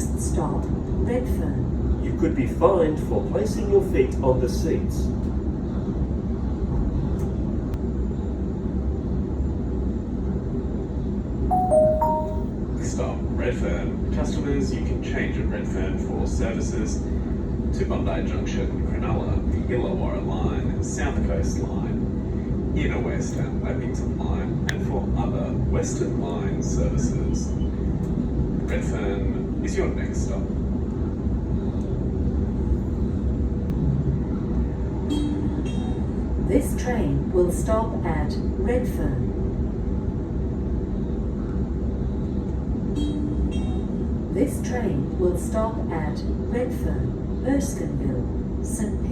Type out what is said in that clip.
Next stop, Redfern. You could be fined for placing your feet on the seats. Stop, Redfern. Customers, you can change at Redfern for services to Bondi Junction, Cronulla, the Illawarra Line, South Coast Line, Inner West and Leppington Line, and for other Western Line services. Redfern is your next stop. This train will stop at Redfern. This train will stop at Redfern, Erskineville, St.